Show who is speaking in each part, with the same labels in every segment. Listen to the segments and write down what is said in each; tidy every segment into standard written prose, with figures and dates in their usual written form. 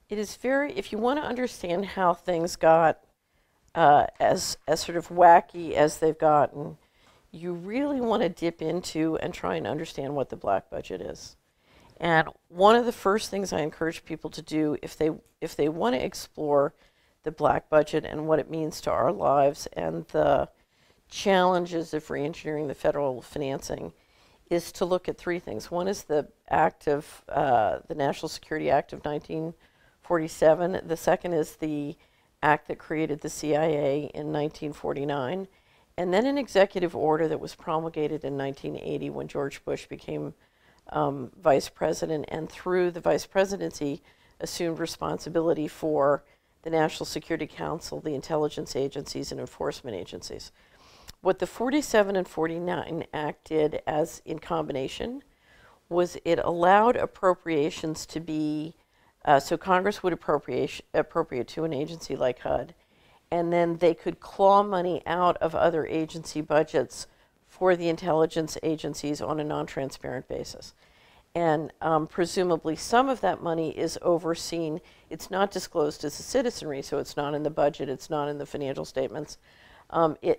Speaker 1: It is very, if you want to understand how things got as sort of wacky as they've gotten, you really want to dip into and try and understand what the black budget is. And one of the first things I encourage people to do if they want to explore the black budget and what it means to our lives and the challenges of reengineering the federal financing is to look at three things. One is the the National Security Act of 1947. The second is the act that created the CIA in 1949. And then an executive order that was promulgated in 1980 when George Bush became vice president, and through the vice presidency assumed responsibility for the National Security Council, the intelligence agencies, and enforcement agencies. What the 47 and 49 Act did as in combination was it allowed appropriations to be, so Congress would appropriate to an agency like HUD, and then they could claw money out of other agency budgets for the intelligence agencies on a non-transparent basis. And presumably some of that money is overseen. It's not disclosed to the citizenry, so it's not in the budget, it's not in the financial statements.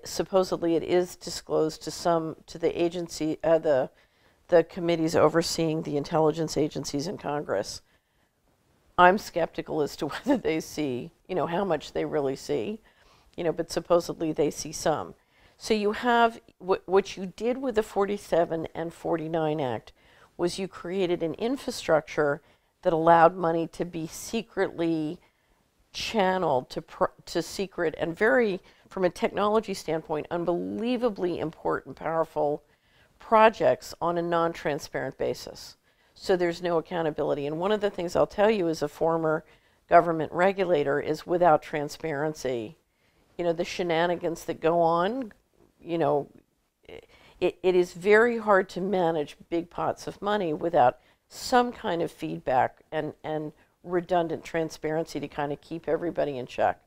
Speaker 1: Supposedly it is disclosed to the agency, the committees overseeing the intelligence agencies in Congress. I'm skeptical as to whether they see, how much they really see, but supposedly they see some. So you have, what you did with the 47 and 49 Act was you created an infrastructure that allowed money to be secretly channeled to secret and very, from a technology standpoint, unbelievably important, powerful projects on a non-transparent basis. So there's no accountability. And one of the things I'll tell you as a former government regulator is without transparency, the shenanigans that go on, it is very hard to manage big pots of money without some kind of feedback and redundant transparency to kind of keep everybody in check.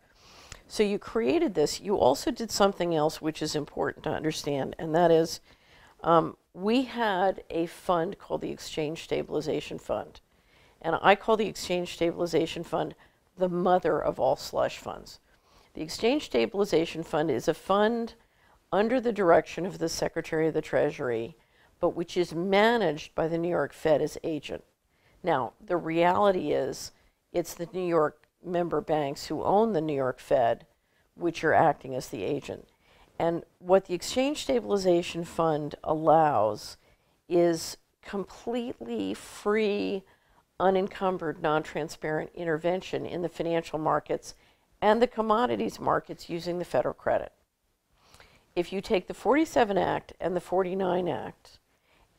Speaker 1: So you created this. You also did something else which is important to understand, and that is we had a fund called the Exchange Stabilization Fund. And I call the Exchange Stabilization Fund the mother of all slush funds. The Exchange Stabilization Fund is a fund under the direction of the Secretary of the Treasury, but which is managed by the New York Fed as agent. Now, the reality is it's the New York member banks who own the New York Fed, which are acting as the agent. And what the Exchange Stabilization Fund allows is completely free, unencumbered, non-transparent intervention in the financial markets and the commodities markets using the federal credit. If you take the 47 Act and the 49 Act,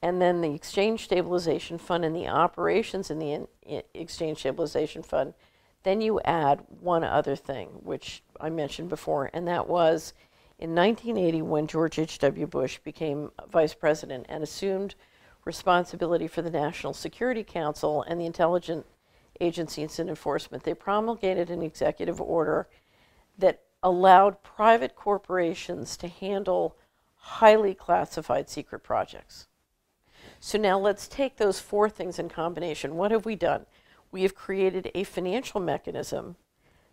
Speaker 1: and then the Exchange Stabilization Fund and the operations in the Exchange Stabilization Fund, then you add one other thing, which I mentioned before, and that was in 1980 when George H.W. Bush became vice president and assumed responsibility for the National Security Council and the intelligence agencies and enforcement. They promulgated an executive order that allowed private corporations to handle highly classified secret projects. So now let's take those four things in combination. What have we done? We have created a financial mechanism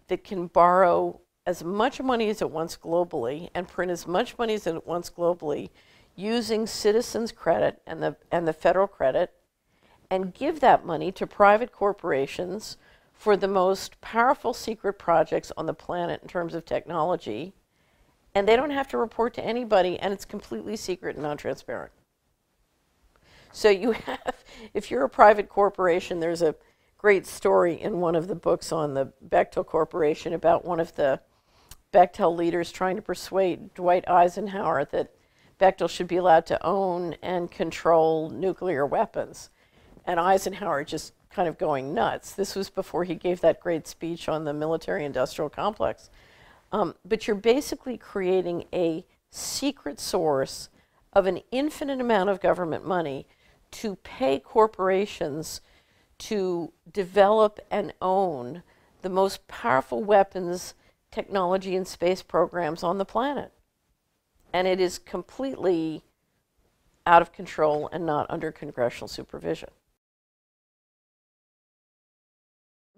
Speaker 1: that can borrow as much money as it wants globally and print as much money as it wants globally using citizens' credit and the federal credit, and give that money to private corporations for the most powerful secret projects on the planet in terms of technology, and they don't have to report to anybody, and it's completely secret and non-transparent. So you have, if you're a private corporation, there's a great story in one of the books on the Bechtel Corporation about one of the Bechtel leaders trying to persuade Dwight Eisenhower that Bechtel should be allowed to own and control nuclear weapons. And Eisenhower just kind of going nuts. This was before he gave that great speech on the military-industrial complex. But you're basically creating a secret source of an infinite amount of government money to pay corporations to develop and own the most powerful weapons, technology, and space programs on the planet. And it is completely out of control and not under congressional supervision.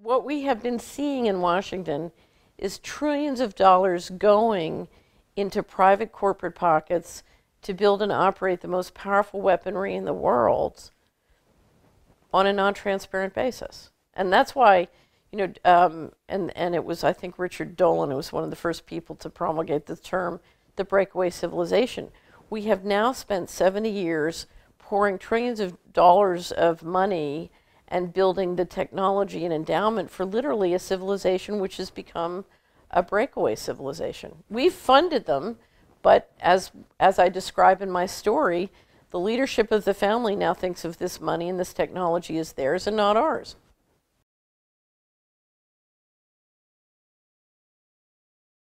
Speaker 1: what we have been seeing in Washington is trillions of dollars going into private corporate pockets to build and operate the most powerful weaponry in the world on a non-transparent basis. And that's why, and it was, I think, Richard Dolan, who was one of the first people to promulgate the term, the breakaway civilization. We have now spent 70 years pouring trillions of dollars of money and building the technology and endowment for literally a civilization which has become a breakaway civilization. We've funded them, but as I describe in my story, the leadership of the family now thinks of this money and this technology as theirs and not ours.